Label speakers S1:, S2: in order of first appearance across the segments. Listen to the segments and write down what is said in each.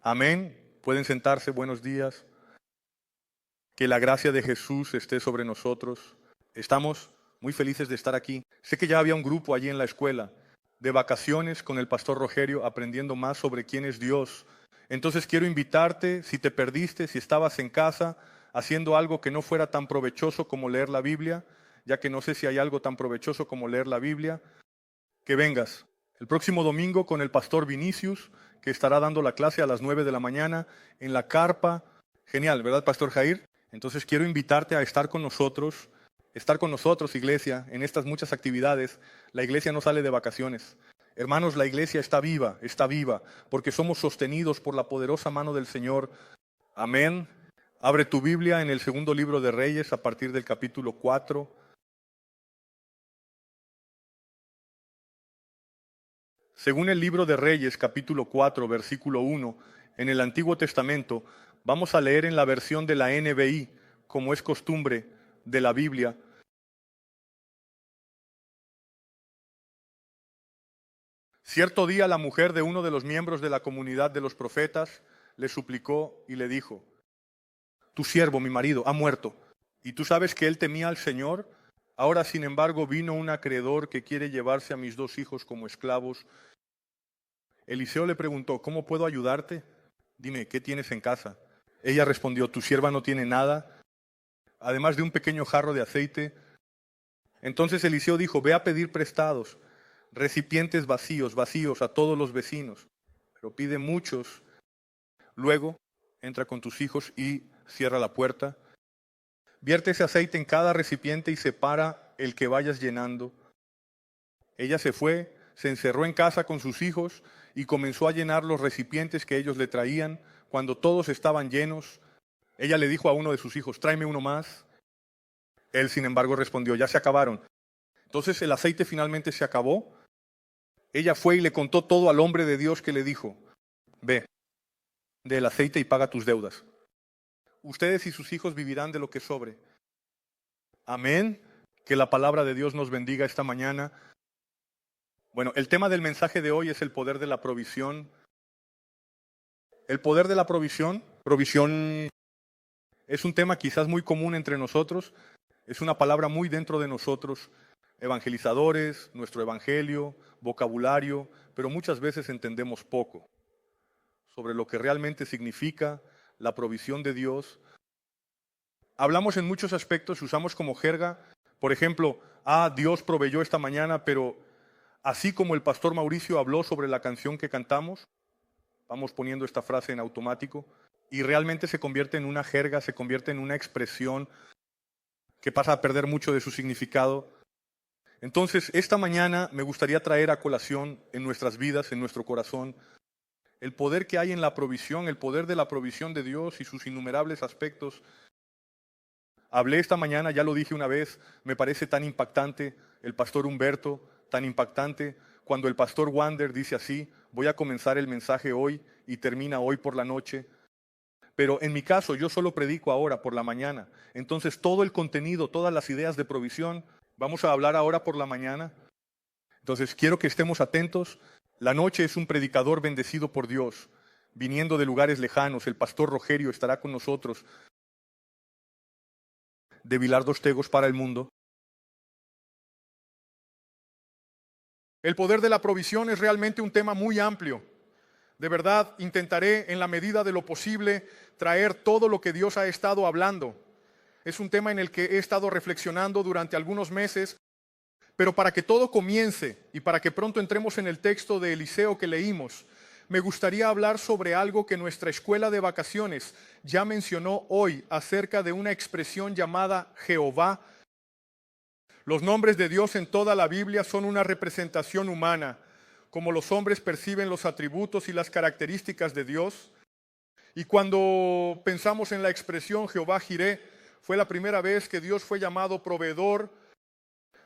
S1: Amén. Pueden sentarse, buenos días. Que la gracia de Jesús esté sobre nosotros. Estamos muy felices de estar aquí. Sé que ya había un grupo allí en la escuela de vacaciones con el pastor Rogerio aprendiendo más sobre quién es Dios. Entonces quiero invitarte, si te perdiste, si estabas en casa haciendo algo que no fuera tan provechoso como leer la Biblia, ya que no sé si hay algo tan provechoso como leer la Biblia, que vengas el próximo domingo con el pastor Vinicius, que estará dando la clase a las 9 de la mañana en la carpa. Genial, ¿verdad, pastor Jair? Entonces quiero invitarte a estar con nosotros, iglesia, en estas muchas actividades. La iglesia no sale de vacaciones. Hermanos, la iglesia está viva, porque somos sostenidos por la poderosa mano del Señor. Amén. Abre tu Biblia en el segundo libro de Reyes a partir del capítulo 4. Según el libro de Reyes, capítulo 4, versículo 1, en el Antiguo Testamento, vamos a leer en la versión de la NBI, como es costumbre de la Biblia. Cierto día la mujer de uno de los miembros de la comunidad de los profetas le suplicó y le dijo: tu siervo, mi marido, ha muerto, y tú sabes que él temía al Señor. Ahora, sin embargo, vino un acreedor que quiere llevarse a mis 2 hijos como esclavos. Eliseo le preguntó: ¿cómo puedo ayudarte? Dime, ¿qué tienes en casa? Ella respondió: tu sierva no tiene nada, además de un pequeño jarro de aceite. Entonces Eliseo dijo: ve a pedir prestados recipientes vacíos a todos los vecinos, pero pide muchos. Luego entra con tus hijos y cierra la puerta. Vierte ese aceite en cada recipiente y separa el que vayas llenando. Ella se fue, se encerró en casa con sus hijos y comenzó a llenar los recipientes que ellos le traían. Cuando todos estaban llenos, ella le dijo a uno de sus hijos: tráeme uno más. Él, sin embargo, respondió: ya se acabaron. Entonces el aceite finalmente se acabó. Ella fue y le contó todo al hombre de Dios, que le dijo: ve, del aceite y paga tus deudas. Ustedes y sus hijos vivirán de lo que sobre. Amén. Que la palabra de Dios nos bendiga esta mañana. Bueno, el tema del mensaje de hoy es el poder de la provisión. El poder de la provisión. Provisión es un tema quizás muy común entre nosotros. Es una palabra muy dentro de nosotros, evangelizadores, nuestro evangelio, vocabulario, pero muchas veces entendemos poco sobre lo que realmente significa la provisión de Dios. Hablamos en muchos aspectos, usamos como jerga, por ejemplo: Dios proveyó esta mañana, pero así como el pastor Mauricio habló sobre la canción que cantamos, vamos poniendo esta frase en automático y realmente se convierte en una jerga, se convierte en una expresión que pasa a perder mucho de su significado. Entonces, esta mañana me gustaría traer a colación en nuestras vidas, en nuestro corazón, el poder que hay en la provisión, el poder de la provisión de Dios y sus innumerables aspectos. Hablé esta mañana, ya lo dije una vez, me parece tan impactante el pastor Humberto, tan impactante cuando el pastor Wander dice así: voy a comenzar el mensaje hoy y termina hoy por la noche. Pero en mi caso, yo solo predico ahora por la mañana. Entonces todo el contenido, todas las ideas de provisión, vamos a hablar ahora por la mañana. Entonces quiero que estemos atentos. La noche es un predicador bendecido por Dios, viniendo de lugares lejanos. El pastor Rogerio estará con nosotros, de Vilar dos Tegos para el mundo. El poder de la provisión es realmente un tema muy amplio. De verdad, intentaré en la medida de lo posible traer todo lo que Dios ha estado hablando. Es un tema en el que he estado reflexionando durante algunos meses, pero para que todo comience y para que pronto entremos en el texto de Eliseo que leímos, me gustaría hablar sobre algo que nuestra escuela de vacaciones ya mencionó hoy acerca de una expresión llamada Jehová. Los nombres de Dios en toda la Biblia son una representación humana, como los hombres perciben los atributos y las características de Dios. Y cuando pensamos en la expresión Jehová Jireh, fue la primera vez que Dios fue llamado proveedor.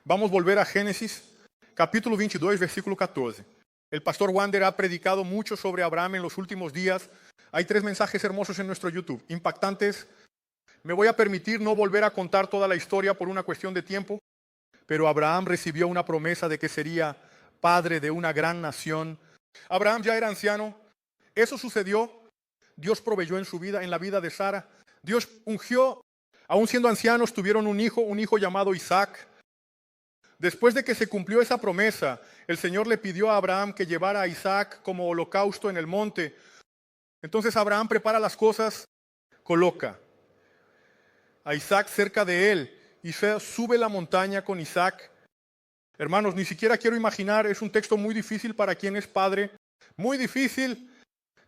S1: Vamos a volver a Génesis, capítulo 22, versículo 14. El pastor Wander ha predicado mucho sobre Abraham en los últimos días. Hay 3 mensajes hermosos en nuestro YouTube, impactantes. Me voy a permitir no volver a contar toda la historia por una cuestión de tiempo, pero Abraham recibió una promesa de que sería padre de una gran nación. Abraham ya era anciano. Eso sucedió Dios proveyó en su vida, en la vida de Sara. Dios ungió, aún siendo ancianos, tuvieron un hijo llamado Isaac. Después de que se cumplió esa promesa, el Señor le pidió a Abraham que llevara a Isaac como holocausto en el monte. Entonces Abraham prepara las cosas, coloca a Isaac cerca de él y sube la montaña con Isaac. Hermanos, ni siquiera quiero imaginar, es un texto muy difícil para quien es padre, muy difícil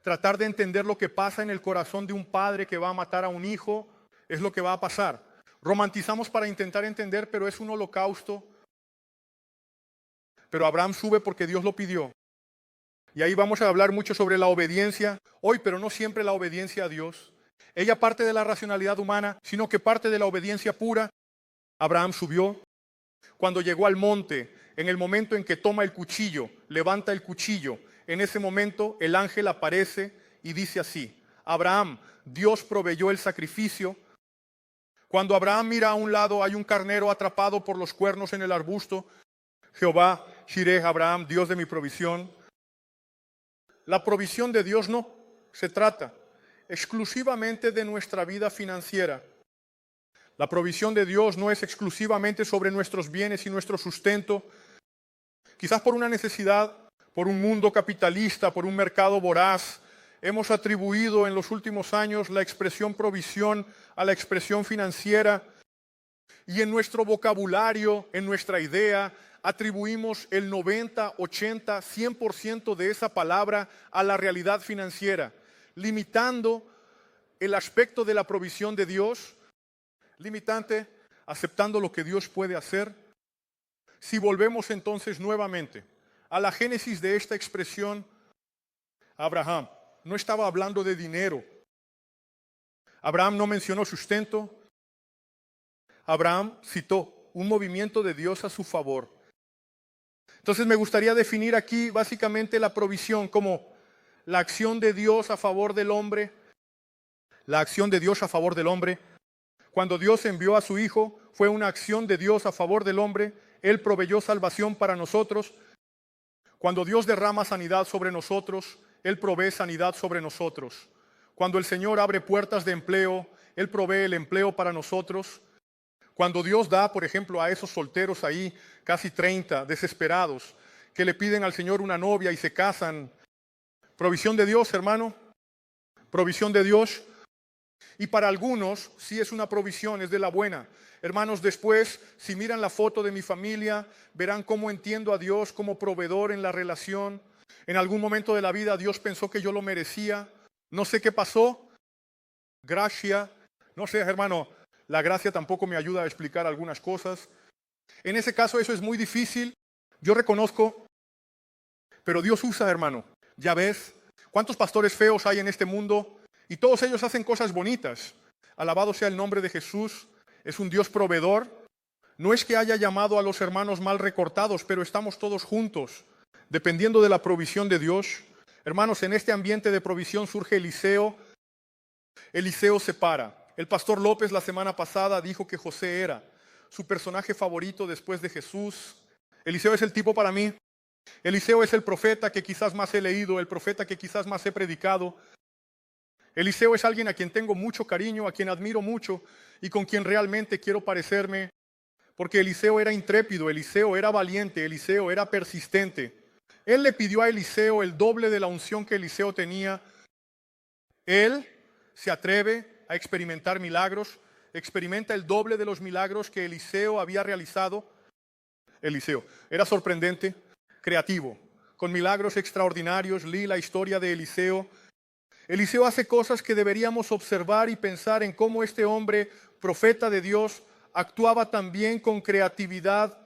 S1: tratar de entender lo que pasa en el corazón de un padre que va a matar a un hijo, es lo que va a pasar. Romantizamos para intentar entender, pero es un holocausto. Pero Abraham sube porque Dios lo pidió. Y ahí vamos a hablar mucho sobre la obediencia hoy, pero no siempre la obediencia a Dios. Ella parte de la racionalidad humana, sino que parte de la obediencia pura. Abraham subió. Cuando llegó al monte, en el momento en que toma el cuchillo, levanta el cuchillo, en ese momento el ángel aparece y dice así: Abraham, Dios proveyó el sacrificio. Cuando Abraham mira a un lado, hay un carnero atrapado por los cuernos en el arbusto. Jehová, Jireh, Abraham, Dios de mi provisión. La provisión de Dios no se trata exclusivamente de nuestra vida financiera. La provisión de Dios no es exclusivamente sobre nuestros bienes y nuestro sustento. Quizás por una necesidad, por un mundo capitalista, por un mercado voraz, hemos atribuido en los últimos años la expresión provisión a la expresión financiera. Y en nuestro vocabulario, en nuestra idea, atribuimos el 90, 80, 100% de esa palabra a la realidad financiera, limitando el aspecto de la provisión de Dios, limitante, aceptando lo que Dios puede hacer. Si volvemos entonces nuevamente a la génesis de esta expresión, Abraham no estaba hablando de dinero. Abraham no mencionó sustento. Abraham citó un movimiento de Dios a su favor. Entonces me gustaría definir aquí básicamente la provisión como la acción de Dios a favor del hombre. La acción de Dios a favor del hombre. Cuando Dios envió a su Hijo, fue una acción de Dios a favor del hombre. Él proveyó salvación para nosotros. Cuando Dios derrama sanidad sobre nosotros, Él provee sanidad sobre nosotros. Cuando el Señor abre puertas de empleo, Él provee el empleo para nosotros. Cuando Dios da, por ejemplo, a esos solteros ahí, casi 30, desesperados, que le piden al Señor una novia y se casan. Provisión de Dios, hermano. Provisión de Dios. Y para algunos, sí es una provisión, es de la buena. Hermanos, después, si miran la foto de mi familia, verán cómo entiendo a Dios como proveedor en la relación. En algún momento de la vida Dios pensó que yo lo merecía. No sé qué pasó. Gracia. No sé, hermano, la gracia tampoco me ayuda a explicar algunas cosas. En ese caso eso es muy difícil. Yo reconozco. Pero Dios usa, hermano. Ya ves, ¿cuántos pastores feos hay en este mundo? Y todos ellos hacen cosas bonitas. Alabado sea el nombre de Jesús. Es un Dios proveedor. No es que haya llamado a los hermanos mal recortados, pero estamos todos juntos, dependiendo de la provisión de Dios. Hermanos, en este ambiente de provisión surge Eliseo. Eliseo se para. El pastor López la semana pasada dijo que José era su personaje favorito después de Jesús. Eliseo es el tipo para mí. Eliseo es el profeta que quizás más he leído, el profeta que quizás más he predicado. Eliseo es alguien a quien tengo mucho cariño, a quien admiro mucho y con quien realmente quiero parecerme, porque Eliseo era intrépido, Eliseo era valiente, Eliseo era persistente. Él le pidió a Eliseo el doble de la unción que Eliseo tenía. Él se atreve a experimentar milagros, experimenta el doble de los milagros que Eliseo había realizado. Eliseo era sorprendente, creativo, con milagros extraordinarios. Leí la historia de Eliseo. Eliseo hace cosas que deberíamos observar y pensar en cómo este hombre, profeta de Dios, actuaba también con creatividad.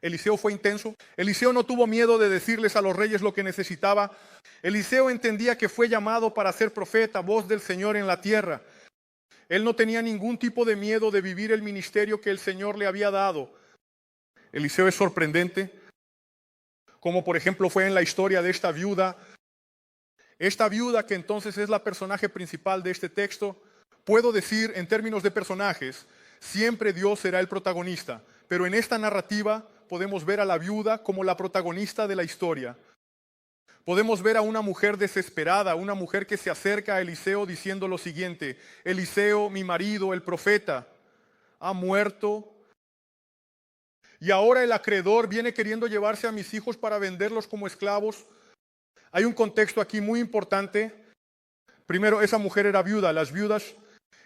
S1: Eliseo fue intenso. Eliseo no tuvo miedo de decirles a los reyes lo que necesitaba. Eliseo entendía que fue llamado para ser profeta, voz del Señor en la tierra. Él no tenía ningún tipo de miedo de vivir el ministerio que el Señor le había dado. Eliseo es sorprendente, como por ejemplo fue en la historia de esta viuda. Esta viuda, que entonces es la personaje principal de este texto, puedo decir en términos de personajes, siempre Dios será el protagonista, pero en esta narrativa podemos ver a la viuda como la protagonista de la historia. Podemos ver a una mujer desesperada, una mujer que se acerca a Eliseo diciendo lo siguiente: Eliseo, mi marido, el profeta, ha muerto y ahora el acreedor viene queriendo llevarse a mis hijos para venderlos como esclavos. Hay un contexto aquí muy importante. Primero, esa mujer era viuda. Las viudas,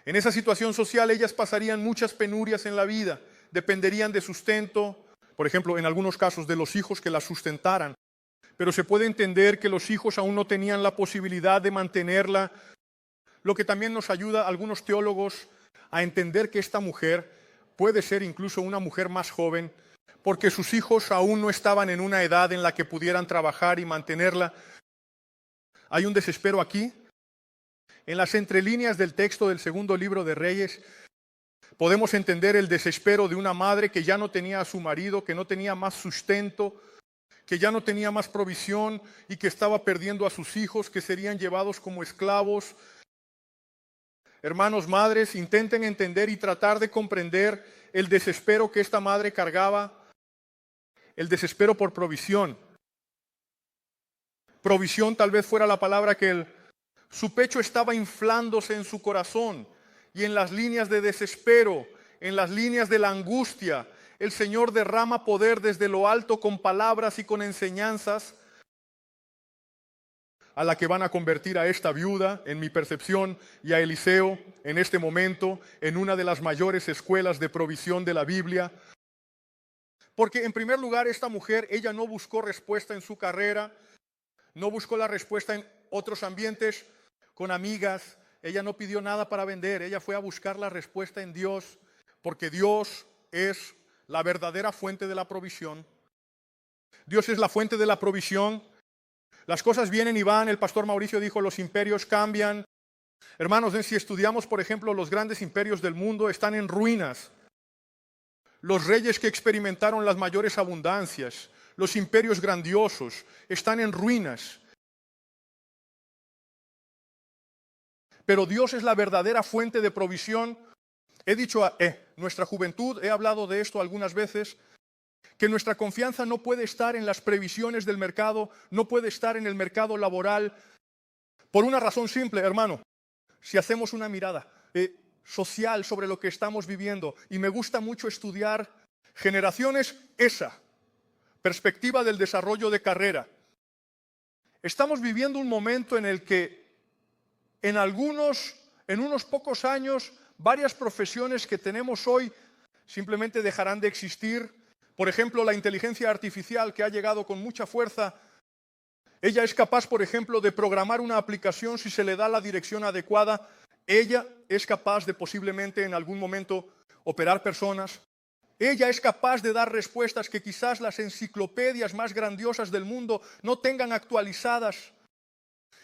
S1: en esa situación social, ellas pasarían muchas penurias en la vida, dependerían de sustento, por ejemplo, en algunos casos de los hijos que las sustentaran. Pero se puede entender que los hijos aún no tenían la posibilidad de mantenerla, lo que también nos ayuda a algunos teólogos a entender que esta mujer puede ser incluso una mujer más joven, porque sus hijos aún no estaban en una edad en la que pudieran trabajar y mantenerla. Hay un desespero aquí. En las entrelíneas del texto del segundo libro de Reyes podemos entender el desespero de una madre que ya no tenía a su marido, que no tenía más sustento, que ya no tenía más provisión y que estaba perdiendo a sus hijos, que serían llevados como esclavos. Hermanos, madres, intenten entender y tratar de comprender el desespero que esta madre cargaba, el desespero por provisión. Provisión tal vez fuera la palabra que su pecho estaba inflándose en su corazón y en las líneas de desespero, en las líneas de la angustia, el Señor derrama poder desde lo alto con palabras y con enseñanzas a la que van a convertir a esta viuda, en mi percepción, y a Eliseo en este momento, en una de las mayores escuelas de provisión de la Biblia. Porque en primer lugar, esta mujer, ella no buscó respuesta en su carrera, no buscó la respuesta en otros ambientes, con amigas, ella no pidió nada para vender, ella fue a buscar la respuesta en Dios, porque Dios es la verdadera fuente de la provisión. Dios es la fuente de la provisión. Las cosas vienen y van. El pastor Mauricio dijo, los imperios cambian. Hermanos, si estudiamos, por ejemplo, los grandes imperios del mundo están en ruinas. Los reyes que experimentaron las mayores abundancias, los imperios grandiosos, están en ruinas. Pero Dios es la verdadera fuente de provisión. He dicho, nuestra juventud, he hablado de esto algunas veces, que nuestra confianza no puede estar en las previsiones del mercado, no puede estar en el mercado laboral, por una razón simple, hermano. Si hacemos una mirada social sobre lo que estamos viviendo, y me gusta mucho estudiar generaciones, esa perspectiva del desarrollo de carrera. Estamos viviendo un momento en el que en unos pocos años, varias profesiones que tenemos hoy simplemente dejarán de existir. Por ejemplo, la inteligencia artificial, que ha llegado con mucha fuerza. Ella es capaz, por ejemplo, de programar una aplicación si se le da la dirección adecuada. Ella es capaz de posiblemente en algún momento operar personas. Ella es capaz de dar respuestas que quizás las enciclopedias más grandiosas del mundo no tengan actualizadas.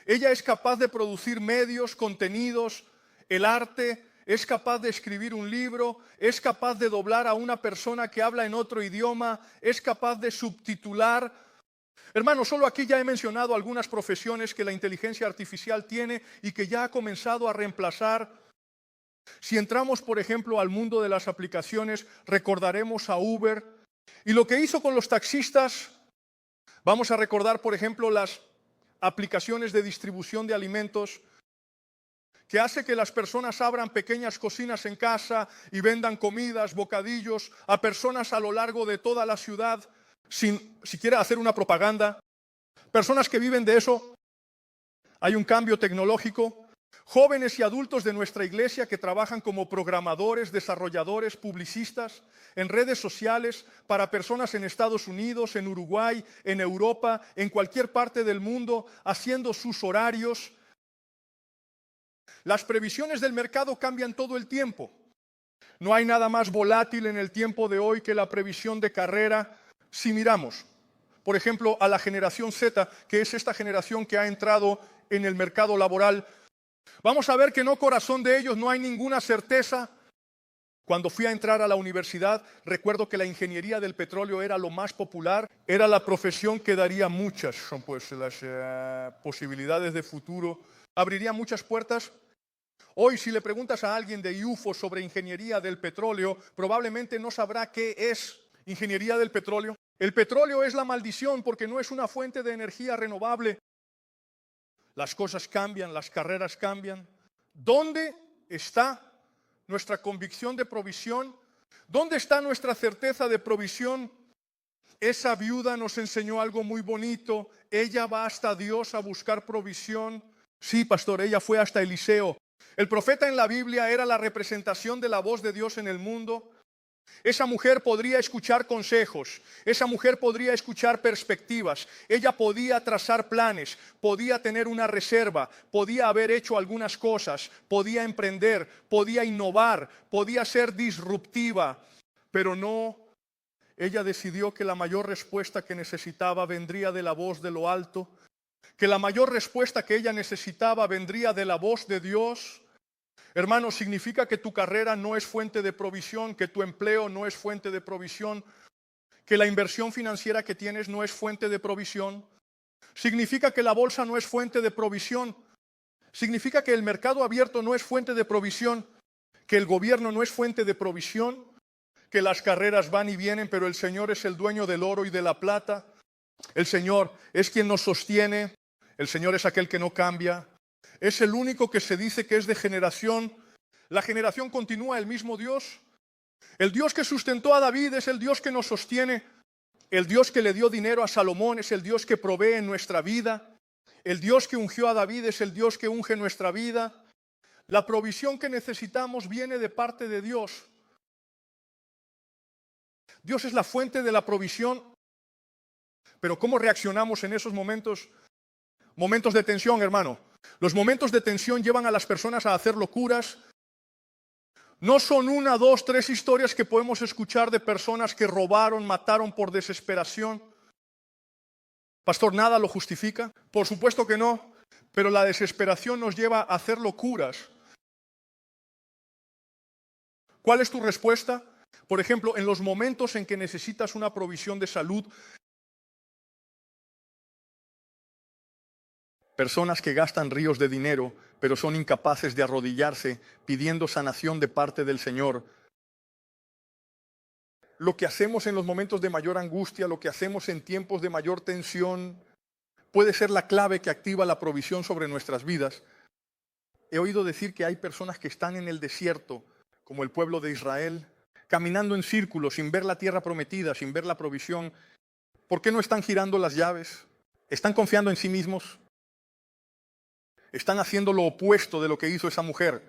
S1: Ella es capaz de producir medios, contenidos, el arte. Es capaz de escribir un libro, es capaz de doblar a una persona que habla en otro idioma, es capaz de subtitular. Hermano, solo aquí ya he mencionado algunas profesiones que la inteligencia artificial tiene y que ya ha comenzado a reemplazar. Si entramos, por ejemplo, al mundo de las aplicaciones, recordaremos a Uber. Y lo que hizo con los taxistas, vamos a recordar, por ejemplo, las aplicaciones de distribución de alimentos, que hace que las personas abran pequeñas cocinas en casa y vendan comidas, bocadillos a personas a lo largo de toda la ciudad sin siquiera hacer una propaganda. Personas que viven de eso. Hay un cambio tecnológico. Jóvenes y adultos de nuestra iglesia que trabajan como programadores, desarrolladores, publicistas en redes sociales para personas en Estados Unidos, en Uruguay, en Europa, en cualquier parte del mundo, haciendo sus horarios. Las previsiones del mercado cambian todo el tiempo. No hay nada más volátil en el tiempo de hoy que la previsión de carrera. Si miramos, por ejemplo, a la generación Z, que es esta generación que ha entrado en el mercado laboral, vamos a ver que no, corazón de ellos, no hay ninguna certeza. Cuando fui a entrar a la universidad, recuerdo que la ingeniería del petróleo era lo más popular, era la profesión que daría muchas, pues, las posibilidades de futuro, abriría muchas puertas. Hoy, si le preguntas a alguien de UFO sobre ingeniería del petróleo, probablemente no sabrá qué es ingeniería del petróleo. El petróleo es la maldición porque no es una fuente de energía renovable. Las cosas cambian, las carreras cambian. ¿Dónde está nuestra convicción de provisión? ¿Dónde está nuestra certeza de provisión? Esa viuda nos enseñó algo muy bonito. Ella va hasta Dios a buscar provisión. Sí, pastor, ella fue hasta Eliseo. El profeta en la Biblia era la representación de la voz de Dios en el mundo. Esa mujer podría escuchar consejos, esa mujer podría escuchar perspectivas, ella podía trazar planes, podía tener una reserva, podía haber hecho algunas cosas, podía emprender, podía innovar, podía ser disruptiva, pero no. Ella decidió que la mayor respuesta que necesitaba vendría de la voz de lo alto, que la mayor respuesta que ella necesitaba vendría de la voz de Dios. Hermano, significa que tu carrera no es fuente de provisión, que tu empleo no es fuente de provisión, que la inversión financiera que tienes no es fuente de provisión. Significa que la bolsa no es fuente de provisión. Significa que el mercado abierto no es fuente de provisión, que el gobierno no es fuente de provisión, que las carreras van y vienen, pero el Señor es el dueño del oro y de la plata. El Señor es quien nos sostiene. El Señor es aquel que no cambia. Es el único que se dice que es de generación. La generación continúa, el mismo Dios. El Dios que sustentó a David es el Dios que nos sostiene. El Dios que le dio dinero a Salomón es el Dios que provee en nuestra vida. El Dios que ungió a David es el Dios que unge nuestra vida. La provisión que necesitamos viene de parte de Dios. Dios es la fuente de la provisión. Pero ¿cómo reaccionamos en esos momentos? Momentos de tensión, hermano. Los momentos de tensión llevan a las personas a hacer locuras. No son una, dos, tres historias que podemos escuchar de personas que robaron, mataron por desesperación. Pastor, ¿nada lo justifica? Por supuesto que no, pero la desesperación nos lleva a hacer locuras. ¿Cuál es tu respuesta? Por ejemplo, en los momentos en que necesitas una provisión de salud, personas que gastan ríos de dinero, pero son incapaces de arrodillarse pidiendo sanación de parte del Señor. Lo que hacemos en los momentos de mayor angustia, lo que hacemos en tiempos de mayor tensión, puede ser la clave que activa la provisión sobre nuestras vidas. He oído decir que hay personas que están en el desierto, como el pueblo de Israel, caminando en círculos, sin ver la tierra prometida, sin ver la provisión. ¿Por qué no están girando las llaves? ¿Están confiando en sí mismos? Están haciendo lo opuesto de lo que hizo esa mujer.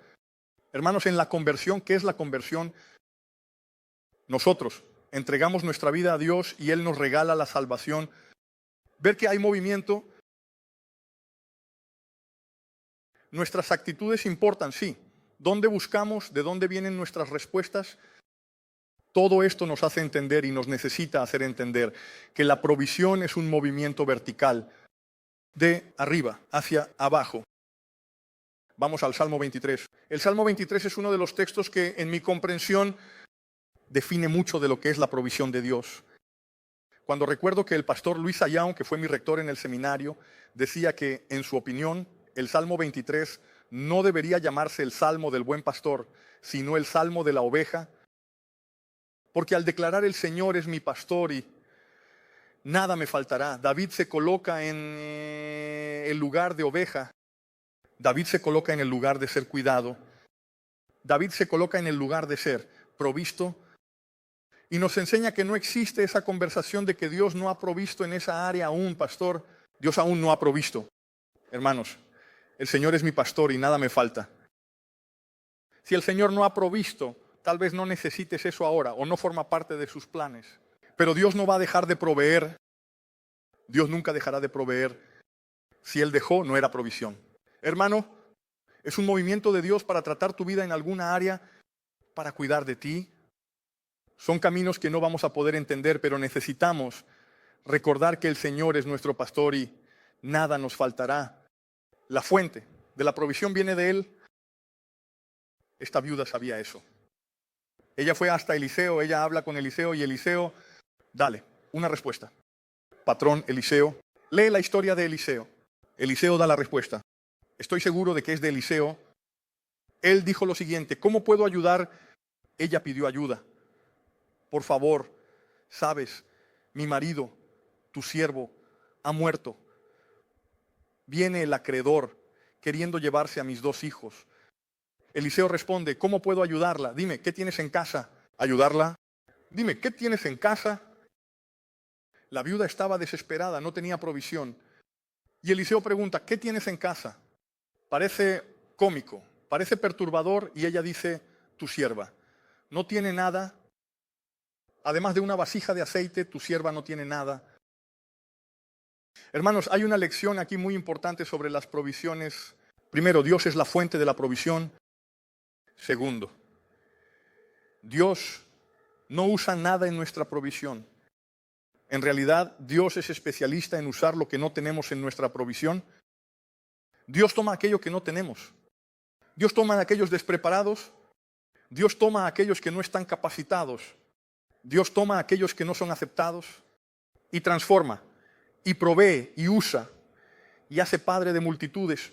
S1: Hermanos, en la conversión, ¿qué es la conversión? Nosotros entregamos nuestra vida a Dios y Él nos regala la salvación. Ver que hay movimiento. Nuestras actitudes importan, sí. ¿Dónde buscamos? ¿De dónde vienen nuestras respuestas? Todo esto nos hace entender y nos necesita hacer entender que la provisión es un movimiento vertical, de arriba hacia abajo. Vamos al Salmo 23. El Salmo 23 es uno de los textos que en mi comprensión define mucho de lo que es la provisión de Dios. Cuando recuerdo que el pastor Luis Ayao, que fue mi rector en el seminario, decía que en su opinión el Salmo 23 no debería llamarse el Salmo del buen pastor, sino el Salmo de la oveja, porque al declarar el Señor es mi pastor y nada me faltará. David se coloca en el lugar de oveja. David se coloca en el lugar de ser cuidado. David se coloca en el lugar de ser provisto. Y nos enseña que no existe esa conversación de que Dios no ha provisto en esa área aún, pastor. Dios aún no ha provisto. Hermanos, el Señor es mi pastor y nada me falta. Si el Señor no ha provisto, tal vez no necesites eso ahora o no forma parte de sus planes. Pero Dios no va a dejar de proveer. Dios nunca dejará de proveer. Si Él dejó, no era provisión. Hermano, es un movimiento de Dios para tratar tu vida en alguna área, para cuidar de ti. Son caminos que no vamos a poder entender, pero necesitamos recordar que el Señor es nuestro pastor y nada nos faltará. La fuente de la provisión viene de Él. Esta viuda sabía eso. Ella fue hasta Eliseo, ella habla con Eliseo y Eliseo, dale, una respuesta. Patrón Eliseo, lee la historia de Eliseo. Eliseo da la respuesta. Estoy seguro de que es de Eliseo. Él dijo lo siguiente: ¿cómo puedo ayudar? Ella pidió ayuda. Por favor, sabes, mi marido, tu siervo, ha muerto. Viene el acreedor queriendo llevarse a mis 2 hijos. Eliseo responde, ¿cómo puedo ayudarla? Dime, ¿qué tienes en casa? ¿Ayudarla? Dime, ¿qué tienes en casa? La viuda estaba desesperada, no tenía provisión. Y Eliseo pregunta, ¿qué tienes en casa? Parece cómico, parece perturbador, y ella dice, tu sierva. No tiene nada, además de una vasija de aceite, tu sierva no tiene nada. Hermanos, hay una lección aquí muy importante sobre las provisiones. Primero, Dios es la fuente de la provisión. Segundo, Dios no usa nada en nuestra provisión. En realidad, Dios es especialista en usar lo que no tenemos en nuestra provisión. Dios toma aquello que no tenemos. Dios toma a aquellos despreparados. Dios toma a aquellos que no están capacitados. Dios toma a aquellos que no son aceptados y transforma, y provee, y usa, y hace padre de multitudes.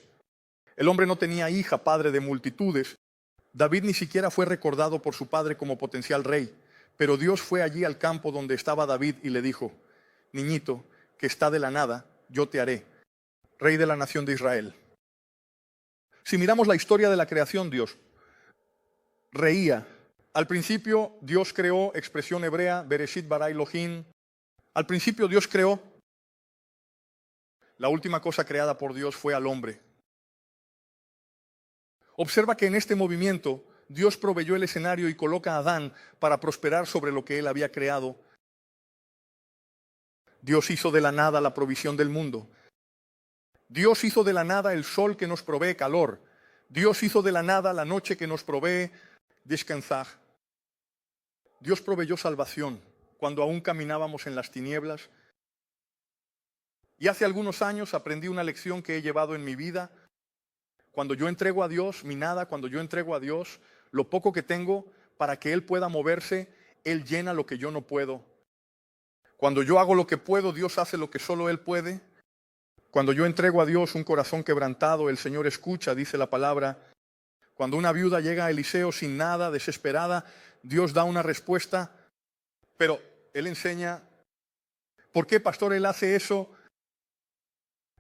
S1: El hombre no tenía hija, padre de multitudes. David ni siquiera fue recordado por su padre como potencial rey. Pero Dios fue allí al campo donde estaba David y le dijo, niñito, que está de la nada, yo te haré, rey de la nación de Israel. Si miramos la historia de la creación, Dios reía. Al principio Dios creó, expresión hebrea, Bereshit bara Elohim. Al principio Dios creó. La última cosa creada por Dios fue al hombre. Observa que en este movimiento Dios proveyó el escenario y coloca a Adán para prosperar sobre lo que él había creado. Dios hizo de la nada la provisión del mundo. Dios hizo de la nada el sol que nos provee calor. Dios hizo de la nada la noche que nos provee descansar. Dios proveyó salvación cuando aún caminábamos en las tinieblas. Y hace algunos años aprendí una lección que he llevado en mi vida. Cuando yo entrego a Dios mi nada, cuando yo entrego a Dios lo poco que tengo para que Él pueda moverse, Él llena lo que yo no puedo. Cuando yo hago lo que puedo, Dios hace lo que solo Él puede. Cuando yo entrego a Dios un corazón quebrantado, el Señor escucha, dice la palabra. Cuando una viuda llega a Eliseo sin nada, desesperada, Dios da una respuesta. Pero Él enseña, ¿por qué, pastor, Él hace eso?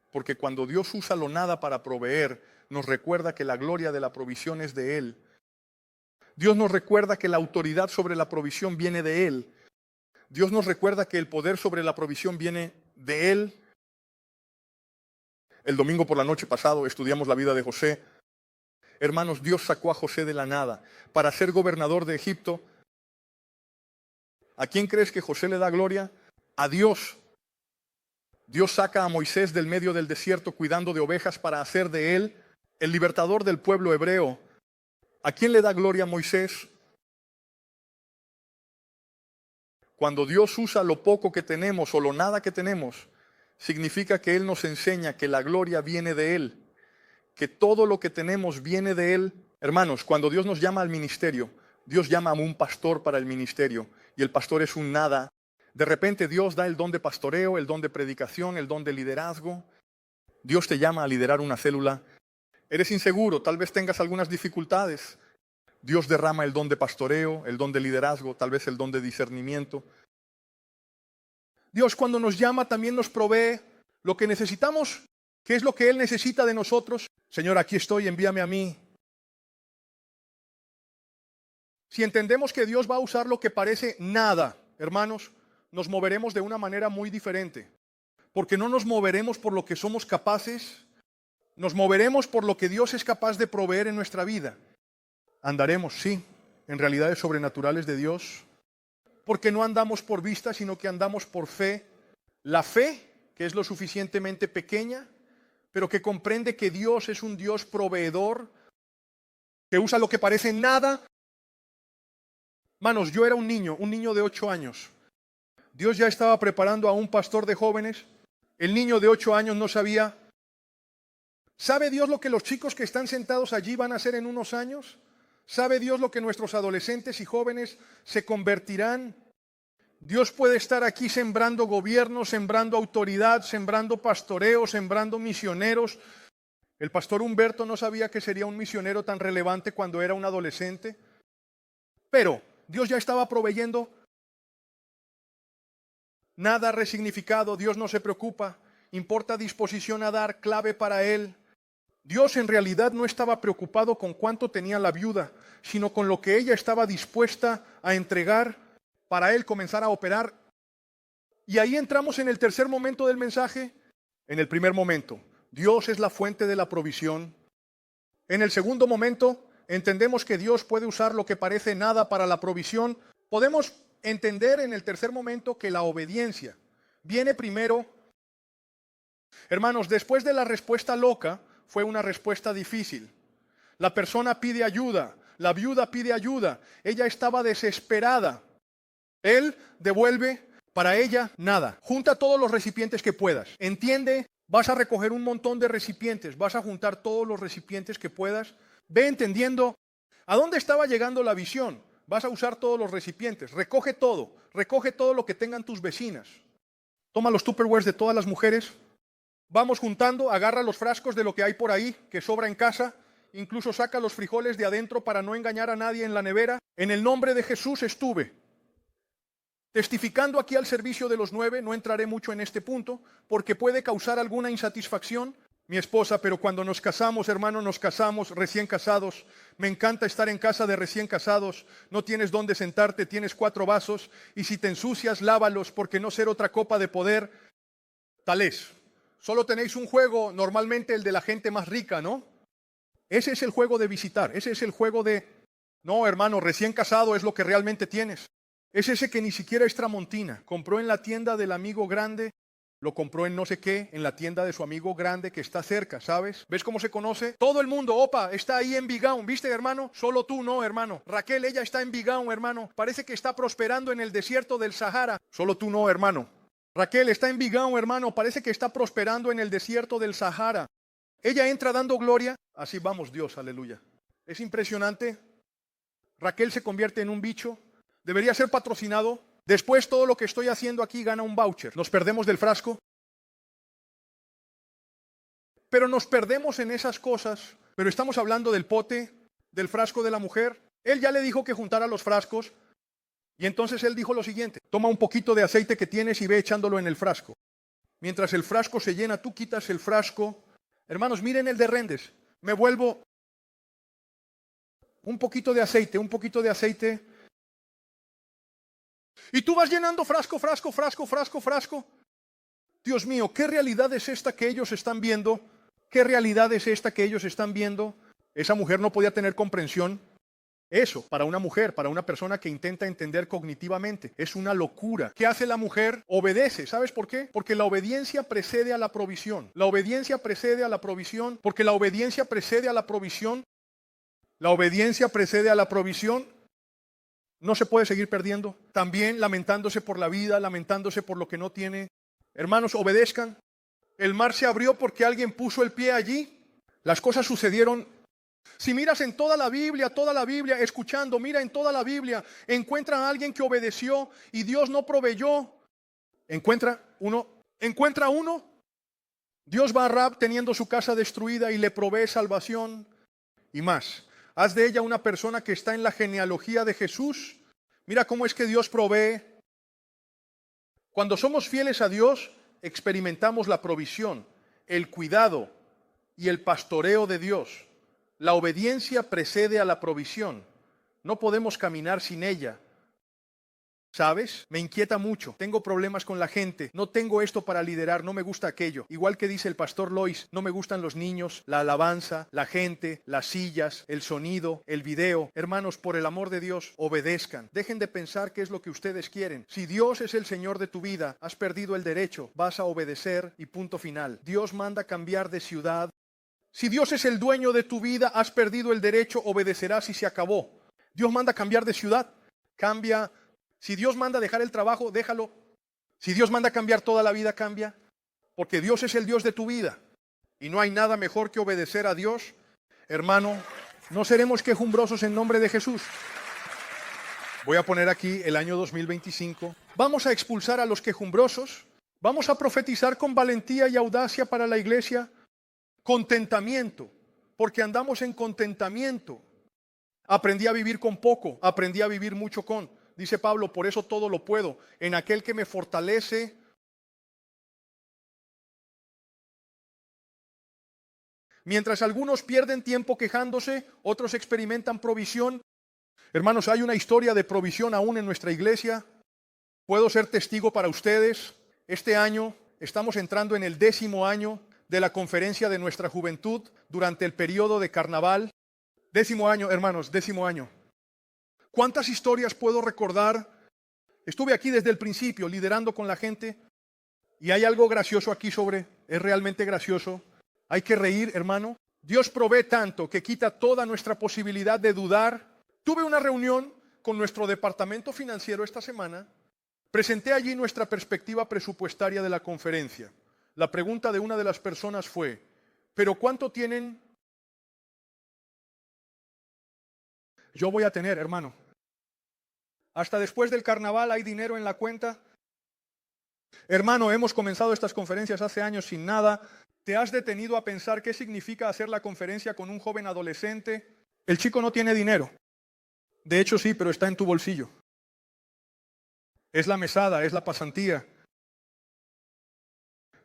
S1: Porque cuando Dios usa lo nada para proveer, nos recuerda que la gloria de la provisión es de Él. Dios nos recuerda que la autoridad sobre la provisión viene de Él. Dios nos recuerda que el poder sobre la provisión viene de Él. El domingo por la noche pasado estudiamos la vida de José. Hermanos, Dios sacó a José de la nada para ser gobernador de Egipto. ¿A quién crees que José le da gloria? A Dios. Dios saca a Moisés del medio del desierto cuidando de ovejas para hacer de él el libertador del pueblo hebreo. ¿A quién le da gloria a Moisés? Cuando Dios usa lo poco que tenemos o lo nada que tenemos, significa que Él nos enseña que la gloria viene de Él, que todo lo que tenemos viene de Él. Hermanos, cuando Dios nos llama al ministerio, Dios llama a un pastor para el ministerio y el pastor es un nada. De repente Dios da el don de pastoreo, el don de predicación, el don de liderazgo. Dios te llama a liderar una célula. Eres inseguro, tal vez tengas algunas dificultades. Dios derrama el don de pastoreo, el don de liderazgo, tal vez el don de discernimiento. Dios cuando nos llama también nos provee lo que necesitamos. ¿Qué es lo que Él necesita de nosotros? Señor, aquí estoy, envíame a mí. Si entendemos que Dios va a usar lo que parece nada, hermanos, nos moveremos de una manera muy diferente. Porque no nos moveremos por lo que somos capaces, nos moveremos por lo que Dios es capaz de proveer en nuestra vida. Andaremos, sí, en realidades sobrenaturales de Dios, porque no andamos por vista, sino que andamos por fe. La fe, que es lo suficientemente pequeña, pero que comprende que Dios es un Dios proveedor, que usa lo que parece nada. Manos, yo era un niño de 8 años. Dios ya estaba preparando a un pastor de jóvenes. El niño de 8 años no sabía. ¿Sabe Dios lo que los chicos que están sentados allí van a hacer en unos años? ¿Sabe Dios lo que nuestros adolescentes y jóvenes se convertirán? Dios puede estar aquí sembrando gobierno, sembrando autoridad, sembrando pastoreo, sembrando misioneros. El pastor Humberto no sabía que sería un misionero tan relevante cuando era un adolescente. Pero Dios ya estaba proveyendo. Nada resignificado, Dios no se preocupa, importa disposición a dar, clave para Él. Dios en realidad no estaba preocupado con cuánto tenía la viuda, sino con lo que ella estaba dispuesta a entregar para Él comenzar a operar. Y ahí entramos en el tercer momento del mensaje. En el primer momento, Dios es la fuente de la provisión. En el segundo momento, entendemos que Dios puede usar lo que parece nada para la provisión. Podemos entender en el tercer momento que la obediencia viene primero. Hermanos, después de la respuesta loca, fue una respuesta difícil. La persona pide ayuda, la viuda pide ayuda, ella estaba desesperada. Él devuelve para ella nada. Junta todos los recipientes que puedas. Entiende, vas a recoger un montón de recipientes, vas a juntar todos los recipientes que puedas. Ve entendiendo a dónde estaba llegando la visión. Vas a usar todos los recipientes. Recoge todo lo que tengan tus vecinas. Toma los Tupperwares de todas las mujeres. Vamos juntando, agarra los frascos de lo que hay por ahí, que sobra en casa. Incluso saca los frijoles de adentro para no engañar a nadie en la nevera. En el nombre de Jesús estuve testificando aquí al servicio de los 9. No entraré mucho en este punto, porque puede causar alguna insatisfacción. Mi esposa, pero cuando nos casamos, hermano, nos casamos recién casados. Me encanta estar en casa de recién casados. No tienes dónde sentarte, tienes 4 vasos. Y si te ensucias, lávalos, porque no ser otra copa de poder. Tal es. Solo tenéis un juego, normalmente el de la gente más rica, ¿no? Ese es el juego de visitar, ese es el juego de... No, hermano, recién casado es lo que realmente tienes. Es ese que ni siquiera es tramontina. Compró en la tienda del amigo grande, lo compró en no sé qué, en la tienda de su amigo grande que está cerca, ¿sabes? ¿Ves cómo se conoce? Todo el mundo, opa, está ahí en Bigaun, ¿viste, hermano? Solo tú no, hermano. Raquel, ella está en Bigaun, hermano. Parece que está prosperando en el desierto del Sahara. Solo tú no, hermano. Raquel está en Bigaun, hermano. Parece que está prosperando en el desierto del Sahara. Ella entra dando gloria. Así vamos, Dios, aleluya. Es impresionante. Raquel se convierte en un bicho. Debería ser patrocinado. Después todo lo que estoy haciendo aquí gana un voucher. Nos perdemos del frasco. Pero nos perdemos en esas cosas. Pero estamos hablando del pote, del frasco de la mujer. Él ya le dijo que juntara los frascos. Y entonces él dijo lo siguiente: toma un poquito de aceite que tienes y ve echándolo en el frasco. Mientras el frasco se llena, tú quitas el frasco. Hermanos, miren el de Rendes. Me vuelvo un poquito de aceite, un poquito de aceite. Y tú vas llenando frasco, frasco, frasco, frasco, frasco. Dios mío, ¿qué realidad es esta que ellos están viendo? ¿Qué realidad es esta que ellos están viendo? Esa mujer no podía tener comprensión. Eso, para una mujer, para una persona que intenta entender cognitivamente, es una locura. ¿Qué hace la mujer? Obedece. ¿Sabes por qué? Porque la obediencia precede a la provisión. La obediencia precede a la provisión, porque la obediencia precede a la provisión. La obediencia precede a la provisión. No se puede seguir perdiendo. También lamentándose por la vida, lamentándose por lo que no tiene. Hermanos, obedezcan. El mar se abrió porque alguien puso el pie allí. Las cosas sucedieron. Si miras en toda la Biblia, escuchando, mira en toda la Biblia, encuentra a alguien que obedeció y Dios no proveyó. Encuentra uno. Dios va a Rahab teniendo su casa destruida y le provee salvación y más. Haz de ella una persona que está en la genealogía de Jesús. Mira cómo es que Dios provee. Cuando somos fieles a Dios, experimentamos la provisión, el cuidado y el pastoreo de Dios. La obediencia precede a la provisión. No podemos caminar sin ella. ¿Sabes? Me inquieta mucho. Tengo problemas con la gente. No tengo esto para liderar. No me gusta aquello. Igual que dice el pastor Lois, no me gustan los niños, la alabanza, la gente, las sillas, el sonido, el video. Hermanos, por el amor de Dios, obedezcan. Dejen de pensar qué es lo que ustedes quieren. Si Dios es el Señor de tu vida, has perdido el derecho. Vas a obedecer y punto final. Dios manda cambiar de ciudad. Si Dios es el dueño de tu vida, has perdido el derecho, obedecerás y se acabó. Dios manda cambiar de ciudad, cambia. Si Dios manda dejar el trabajo, déjalo. Si Dios manda cambiar toda la vida, cambia. Porque Dios es el Dios de tu vida. Y no hay nada mejor que obedecer a Dios. Hermano, no seremos quejumbrosos en nombre de Jesús. Voy a poner aquí el año 2025. Vamos a expulsar a los quejumbrosos. Vamos a profetizar con valentía y audacia para la iglesia. Contentamiento, porque andamos en contentamiento. Aprendí a vivir con poco, aprendí a vivir mucho con. Dice Pablo, por eso todo lo puedo, en aquel que me fortalece. Mientras algunos pierden tiempo quejándose, otros experimentan provisión. Hermanos, hay una historia de provisión aún en nuestra iglesia. Puedo ser testigo para ustedes. Este año estamos entrando en el 10º año de la conferencia de nuestra juventud durante el periodo de carnaval. 10º año, hermanos, 10º año. ¿Cuántas historias puedo recordar? Estuve aquí desde el principio liderando con la gente y hay algo gracioso aquí es realmente gracioso. Hay que reír, hermano. Dios provee tanto que quita toda nuestra posibilidad de dudar. Tuve una reunión con nuestro departamento financiero esta semana. Presenté allí nuestra perspectiva presupuestaria de la conferencia. La pregunta de una de las personas fue, ¿pero cuánto tienen? Yo voy a tener, hermano. Hasta después del carnaval hay dinero en la cuenta. Hermano, hemos comenzado estas conferencias hace años sin nada. ¿Te has detenido a pensar qué significa hacer la conferencia con un joven adolescente? El chico no tiene dinero. De hecho sí, pero está en tu bolsillo. Es la mesada, es la pasantía.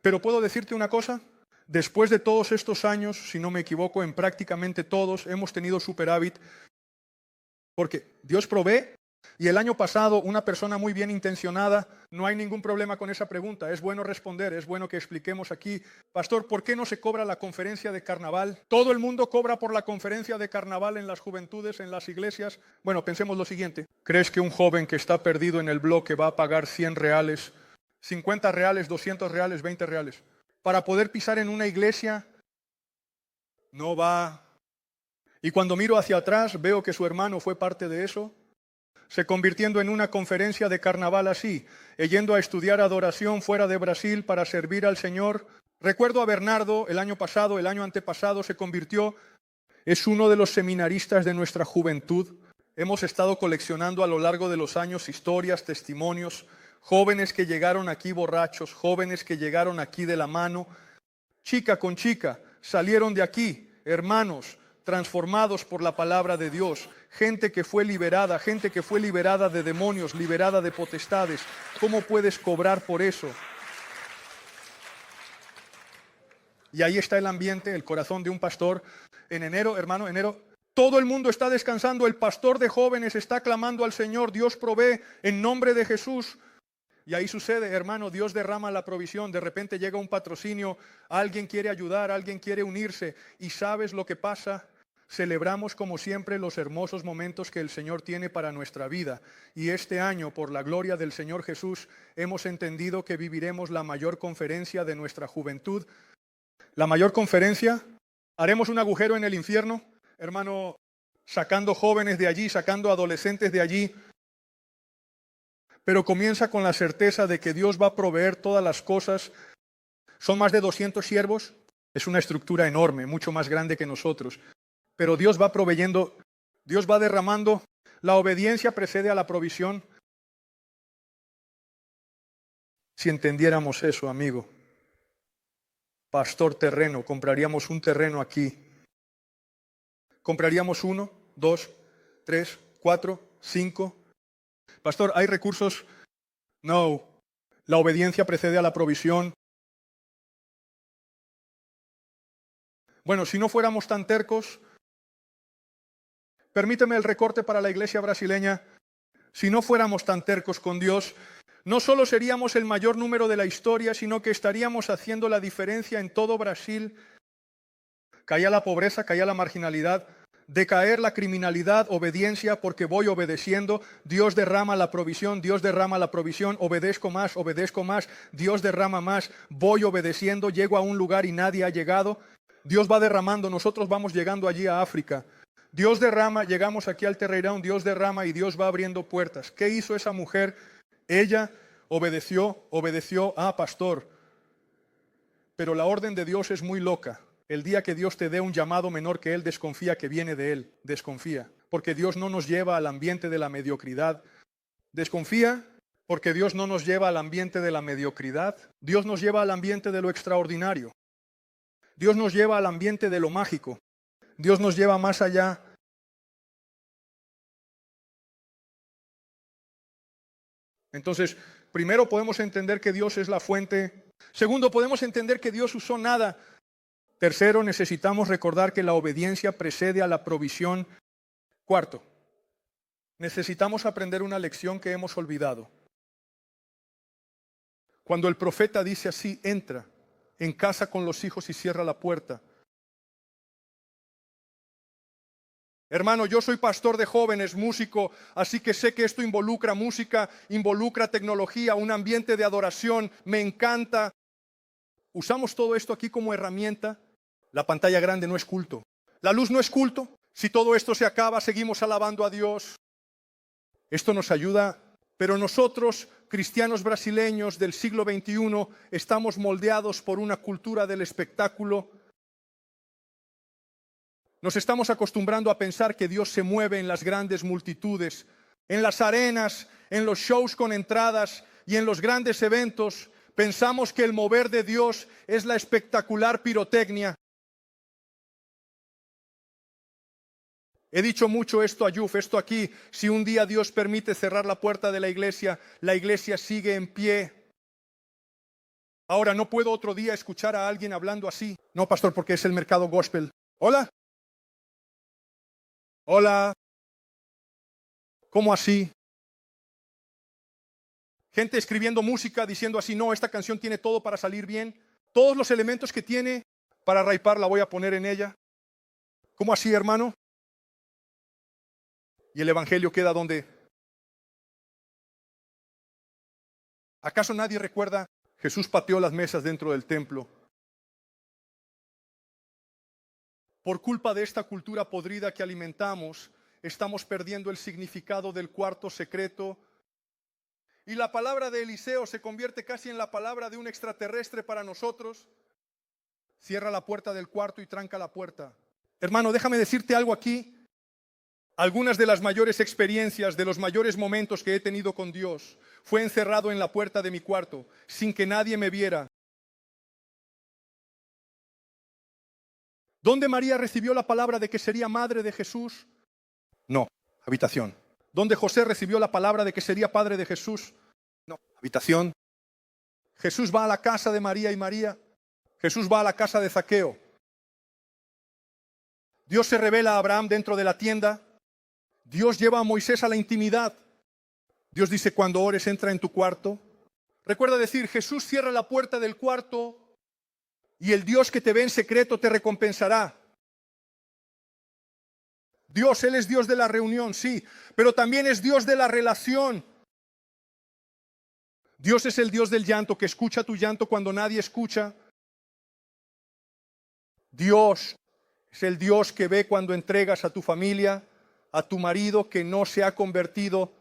S1: Pero puedo decirte una cosa, después de todos estos años, si no me equivoco, en prácticamente todos hemos tenido superávit, porque Dios provee. Y el año pasado, una persona muy bien intencionada, no hay ningún problema con esa pregunta, es bueno responder, es bueno que expliquemos aquí. Pastor, ¿por qué no se cobra la conferencia de carnaval? ¿Todo el mundo cobra por la conferencia de carnaval en las juventudes, en las iglesias? Bueno, pensemos lo siguiente. ¿Crees que un joven que está perdido en el bloque va a pagar 100 reales, 50 reales, 200 reales, 20 reales? Para poder pisar en una iglesia, no va. Y cuando miro hacia atrás, veo que su hermano fue parte de eso, se convirtiendo en una conferencia de carnaval así, yendo a estudiar adoración fuera de Brasil para servir al Señor. Recuerdo a Bernardo el año pasado, el año antepasado, se convirtió, es uno de los seminaristas de nuestra juventud. Hemos estado coleccionando a lo largo de los años historias, testimonios, jóvenes que llegaron aquí borrachos, jóvenes que llegaron aquí de la mano, chica con chica, salieron de aquí, hermanos, transformados por la palabra de Dios, gente que fue liberada de demonios, liberada de potestades. ¿Cómo puedes cobrar por eso? Y ahí está el ambiente, el corazón de un pastor. En enero, hermano, todo el mundo está descansando, el pastor de jóvenes está clamando al Señor, Dios provee en nombre de Jesús. Y ahí sucede, hermano, Dios derrama la provisión, de repente llega un patrocinio, alguien quiere ayudar, alguien quiere unirse, y ¿sabes lo que pasa? Celebramos como siempre los hermosos momentos que el Señor tiene para nuestra vida. Y este año, por la gloria del Señor Jesús, hemos entendido que viviremos la mayor conferencia de nuestra juventud. La mayor conferencia, haremos un agujero en el infierno, hermano, sacando jóvenes de allí, sacando adolescentes de allí. Pero comienza con la certeza de que Dios va a proveer todas las cosas. Son más de 200 siervos, es una estructura enorme, mucho más grande que nosotros. Pero Dios va proveyendo, Dios va derramando. La obediencia precede a la provisión. Si entendiéramos eso, amigo. Pastor terreno, compraríamos un terreno aquí. Compraríamos 1, 2, 3, 4, 5. Pastor, ¿hay recursos? No. La obediencia precede a la provisión. Bueno, si no fuéramos tan tercos, permíteme el recorte para la iglesia brasileña. Si no fuéramos tan tercos con Dios, no solo seríamos el mayor número de la historia, sino que estaríamos haciendo la diferencia en todo Brasil. Caía la pobreza, caía la marginalidad, decaer la criminalidad, obediencia, porque voy obedeciendo. Dios derrama la provisión, obedezco más, Dios derrama más, voy obedeciendo, llego a un lugar y nadie ha llegado. Dios va derramando, nosotros vamos llegando allí a África. Dios derrama, llegamos aquí al Terreirão, Dios derrama y Dios va abriendo puertas. ¿Qué hizo esa mujer? Ella obedeció, pastor. Pero la orden de Dios es muy loca. El día que Dios te dé un llamado menor que Él, desconfía que viene de Él, desconfía. Porque Dios no nos lleva al ambiente de la mediocridad. Desconfía porque Dios no nos lleva al ambiente de la mediocridad. Dios nos lleva al ambiente de lo extraordinario. Dios nos lleva al ambiente de lo mágico. Dios nos lleva más allá Entonces, primero podemos entender que Dios es la fuente. Segundo, podemos entender que Dios usó nada. Tercero, necesitamos recordar que la obediencia precede a la provisión. Cuarto, necesitamos aprender una lección que hemos olvidado. Cuando el profeta dice así, entra en casa con los hijos y cierra la puerta. Hermano, yo soy pastor de jóvenes, músico, así que sé que esto involucra música, involucra tecnología, un ambiente de adoración, me encanta. Usamos todo esto aquí como herramienta. La pantalla grande no es culto. La luz no es culto. Si todo esto se acaba, seguimos alabando a Dios. Esto nos ayuda, pero nosotros, cristianos brasileños del siglo XXI, estamos moldeados por una cultura del espectáculo. Nos estamos acostumbrando a pensar que Dios se mueve en las grandes multitudes, en las arenas, en los shows con entradas y en los grandes eventos. Pensamos que el mover de Dios es la espectacular pirotecnia. He dicho mucho esto a Yuf, esto aquí. Si un día Dios permite cerrar la puerta de la iglesia sigue en pie. Ahora, no puedo otro día escuchar a alguien hablando así. No, pastor, porque es el mercado gospel. Hola. Hola. ¿Cómo así? Gente escribiendo música diciendo así, no, esta canción tiene todo para salir bien. Todos los elementos que tiene para raipar la voy a poner en ella. ¿Cómo así, hermano? ¿Y el evangelio queda donde? ¿Acaso nadie recuerda? Jesús pateó las mesas dentro del templo. Por culpa de esta cultura podrida que alimentamos, estamos perdiendo el significado del cuarto secreto. Y la palabra de Eliseo se convierte casi en la palabra de un extraterrestre para nosotros. Cierra la puerta del cuarto y tranca la puerta. Hermano, déjame decirte algo aquí. Algunas de las mayores experiencias, de los mayores momentos que he tenido con Dios, fue encerrado en la puerta de mi cuarto, sin que nadie me viera. ¿Dónde María recibió la palabra de que sería madre de Jesús? No, habitación. ¿Dónde José recibió la palabra de que sería padre de Jesús? No, habitación. Jesús va a la casa de María y María. Jesús va a la casa de Zaqueo. Dios se revela a Abraham dentro de la tienda. Dios lleva a Moisés a la intimidad. Dios dice, cuando ores, entra en tu cuarto. Recuerda decir, Jesús cierra la puerta del cuarto y el Dios que te ve en secreto te recompensará. Dios, Él es Dios de la reunión, sí, pero también es Dios de la relación. Dios es el Dios del llanto, que escucha tu llanto cuando nadie escucha. Dios es el Dios que ve cuando entregas a tu familia, a tu marido que no se ha convertido,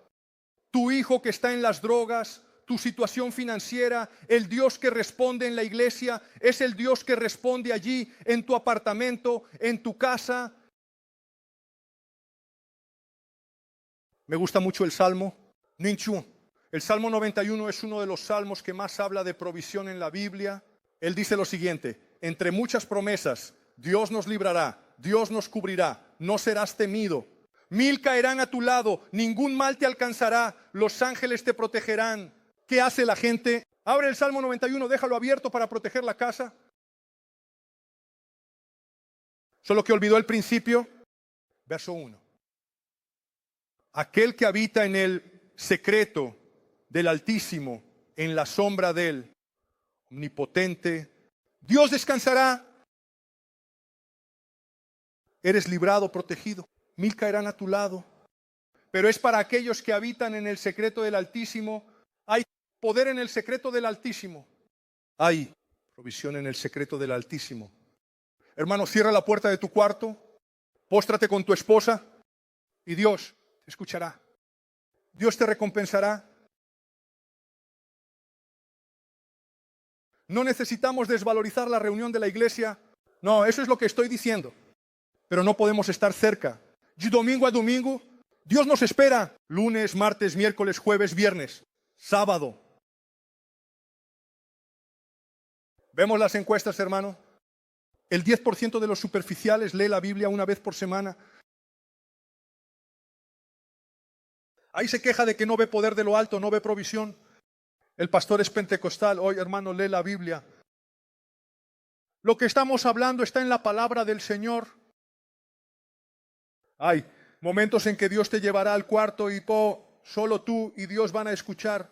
S1: tu hijo que está en las drogas, tu situación financiera. El Dios que responde en la iglesia es el Dios que responde allí en tu apartamento, en tu casa. Me gusta mucho el Salmo 91. El Salmo 91 es uno de los salmos que más habla de provisión en la Biblia. Él dice lo siguiente, entre muchas promesas, Dios nos librará, Dios nos cubrirá, no serás temido. 1000 caerán a tu lado, ningún mal te alcanzará, los ángeles te protegerán. ¿Qué hace la gente? Abre el Salmo 91, déjalo abierto para proteger la casa. Solo que olvidó el principio. Verso 1. Aquel que habita en el secreto del Altísimo, en la sombra del Omnipotente, Dios descansará. Eres librado, protegido. 1000 caerán a tu lado. Pero es para aquellos que habitan en el secreto del Altísimo. Hay poder en el secreto del Altísimo. Hay provisión en el secreto del Altísimo. Hermano, cierra la puerta de tu cuarto, póstrate con tu esposa y Dios te escuchará. Dios te recompensará. No necesitamos desvalorizar la reunión de la iglesia. No, eso es lo que estoy diciendo. Pero no podemos estar cerca. De domingo a domingo, Dios nos espera. Lunes, martes, miércoles, jueves, viernes, sábado. ¿Vemos las encuestas, hermano? El 10% de los superficiales lee la Biblia una vez por semana. Ahí se queja de que no ve poder de lo alto, no ve provisión. El pastor es pentecostal. Hoy, hermano, lee la Biblia. Lo que estamos hablando está en la palabra del Señor. Hay momentos en que Dios te llevará al cuarto y solo tú y Dios van a escuchar.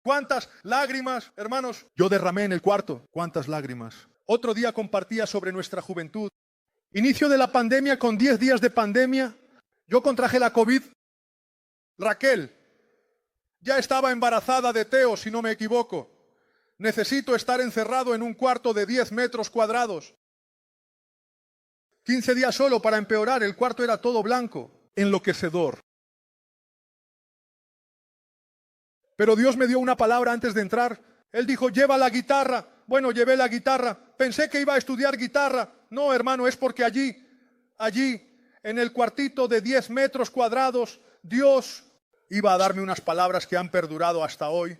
S1: ¿Cuántas lágrimas, hermanos? Yo derramé en el cuarto. ¿Cuántas lágrimas? Otro día compartía sobre nuestra juventud. Inicio de la pandemia, con 10 días de pandemia, yo contraje la COVID. Raquel ya estaba embarazada de Teo, si no me equivoco. Necesito estar encerrado en un cuarto de 10 metros cuadrados. 15 días solo para empeorar, el cuarto era todo blanco, enloquecedor. Pero Dios me dio una palabra antes de entrar. Él dijo, lleva la guitarra. Bueno, llevé la guitarra. Pensé que iba a estudiar guitarra. No, hermano, es porque allí, en el cuartito de 10 metros cuadrados, Dios iba a darme unas palabras que han perdurado hasta hoy.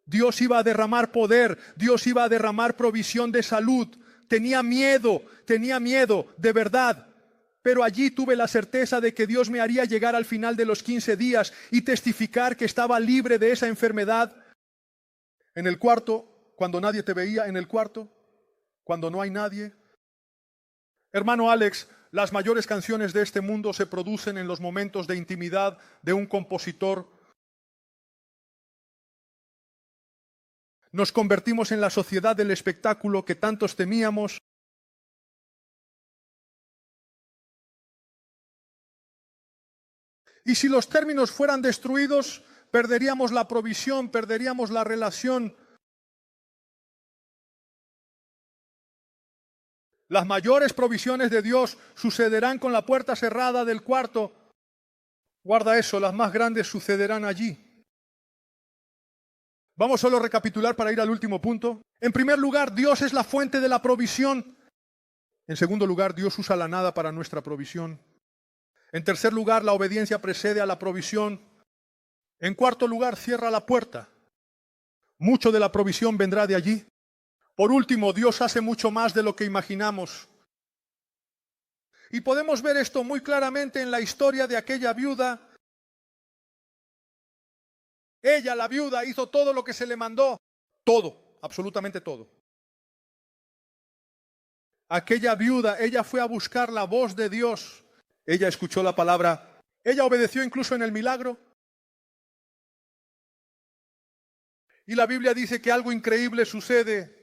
S1: Dios iba a derramar poder, Dios iba a derramar provisión de salud. Tenía miedo, de verdad. Pero allí tuve la certeza de que Dios me haría llegar al final de los 15 días y testificar que estaba libre de esa enfermedad. En el cuarto, cuando nadie te veía, en el cuarto, cuando no hay nadie. Hermano Alex, las mayores canciones de este mundo se producen en los momentos de intimidad de un compositor. Nos convertimos en la sociedad del espectáculo que tantos temíamos. Y si los términos fueran destruidos, perderíamos la provisión, perderíamos la relación. Las mayores provisiones de Dios sucederán con la puerta cerrada del cuarto. Guarda eso, las más grandes sucederán allí. Vamos solo a recapitular para ir al último punto. En primer lugar, Dios es la fuente de la provisión. En segundo lugar, Dios usa la nada para nuestra provisión. En tercer lugar, la obediencia precede a la provisión. En cuarto lugar, cierra la puerta. Mucho de la provisión vendrá de allí. Por último, Dios hace mucho más de lo que imaginamos. Y podemos ver esto muy claramente en la historia de aquella viuda. Ella, la viuda, hizo todo lo que se le mandó. Todo, absolutamente todo. Aquella viuda, ella fue a buscar la voz de Dios. Ella escuchó la palabra. Ella obedeció incluso en el milagro. Y la Biblia dice que algo increíble sucede.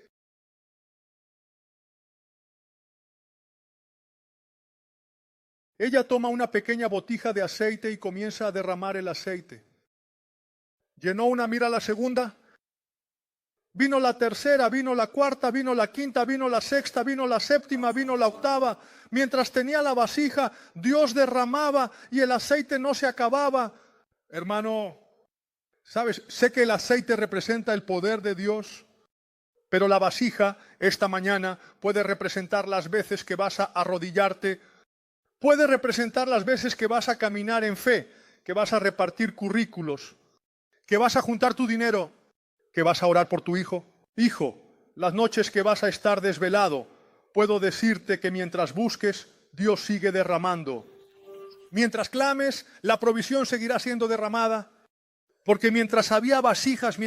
S1: Ella toma una pequeña botija de aceite y comienza a derramar el aceite. Llenó una, mira la segunda. Vino la tercera, vino la cuarta, vino la quinta, vino la sexta, vino la séptima, vino la octava. Mientras tenía la vasija, Dios derramaba y el aceite no se acababa. Hermano, ¿sabes? Sé que el aceite representa el poder de Dios, pero la vasija esta mañana puede representar las veces que vas a arrodillarte. Puede representar las veces que vas a caminar en fe, que vas a repartir currículos, que vas a juntar tu dinero, que vas a orar por tu hijo. Hijo, las noches que vas a estar desvelado, puedo decirte que mientras busques, Dios sigue derramando. Mientras clames, la provisión seguirá siendo derramada, porque mientras había vasijas,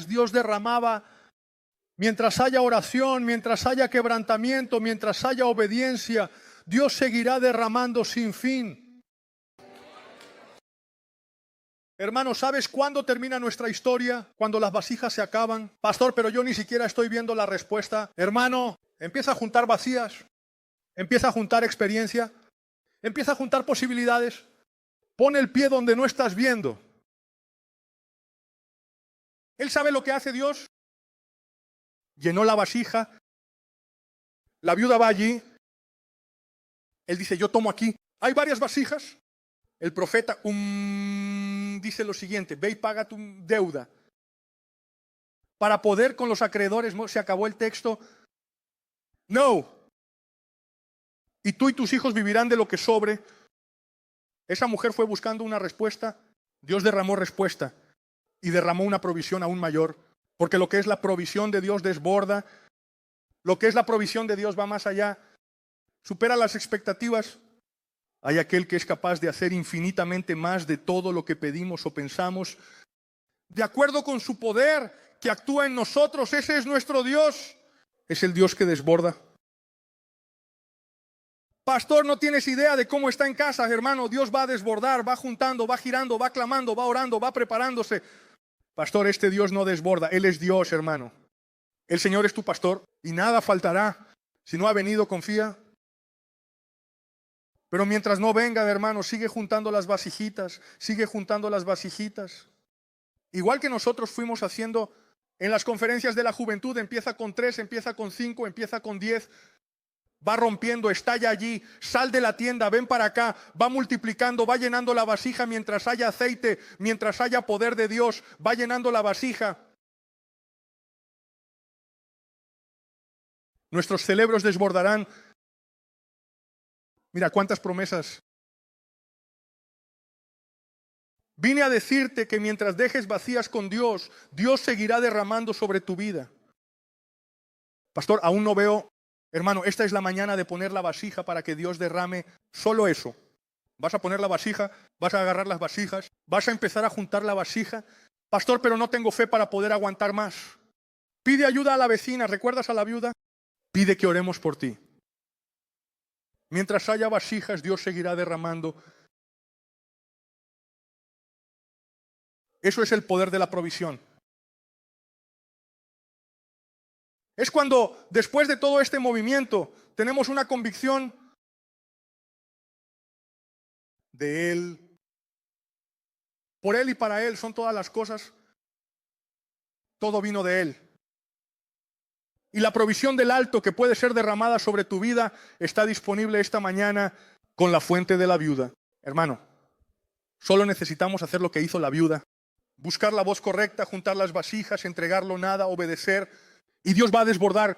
S1: Dios derramaba. Mientras haya oración, mientras haya quebrantamiento, mientras haya obediencia, Dios seguirá derramando sin fin. Hermano, ¿sabes cuándo termina nuestra historia? Cuando las vasijas se acaban. Pastor, pero yo ni siquiera estoy viendo la respuesta. Hermano, empieza a juntar vacías. Empieza a juntar experiencia. Empieza a juntar posibilidades. Pon el pie donde no estás viendo. Él sabe lo que hace Dios. Llenó la vasija. La viuda va allí. Él dice, yo tomo aquí. Hay varias vasijas. El profeta dice lo siguiente, ve y paga tu deuda. Para poder con los acreedores, se acabó el texto. No. Y tú y tus hijos vivirán de lo que sobre. Esa mujer fue buscando una respuesta. Dios derramó respuesta. Y derramó una provisión aún mayor. Porque lo que es la provisión de Dios desborda. Lo que es la provisión de Dios va más allá. Supera las expectativas. Hay aquel que es capaz de hacer infinitamente más de todo lo que pedimos o pensamos, de acuerdo con su poder que actúa en nosotros. Ese es nuestro Dios. Es el Dios que desborda. Pastor, no tienes idea de cómo está en casa, hermano. Dios va a desbordar, va juntando, va girando, va clamando, va orando, va preparándose. Pastor, este Dios no desborda. Él es Dios, hermano. El Señor es tu pastor y nada faltará. Si no ha venido, confía. Pero mientras no venga, hermano, sigue juntando las vasijitas, sigue juntando las vasijitas. Igual que nosotros fuimos haciendo en las conferencias de la juventud, empieza con 3, empieza con 5, empieza con 10, va rompiendo, estalla allí, sal de la tienda, ven para acá, va multiplicando, va llenando la vasija mientras haya aceite, mientras haya poder de Dios, va llenando la vasija. Nuestros cerebros desbordarán. Mira cuántas promesas. Vine a decirte que mientras dejes vacías con Dios, Dios seguirá derramando sobre tu vida. Pastor, aún no veo, hermano, esta es la mañana de poner la vasija para que Dios derrame solo eso. Vas a poner la vasija, vas a agarrar las vasijas, vas a empezar a juntar la vasija. Pastor, pero no tengo fe para poder aguantar más. Pide ayuda a la vecina, ¿recuerdas a la viuda? Pide que oremos por ti. Mientras haya vasijas, Dios seguirá derramando. Eso es el poder de la provisión. Es cuando, después de todo este movimiento, tenemos una convicción de Él. Por Él y para Él son todas las cosas. Todo vino de Él. Y la provisión del alto que puede ser derramada sobre tu vida está disponible esta mañana con la fuente de la viuda. Hermano, solo necesitamos hacer lo que hizo la viuda. Buscar la voz correcta, juntar las vasijas, entregarlo nada, obedecer. Y Dios va a desbordar.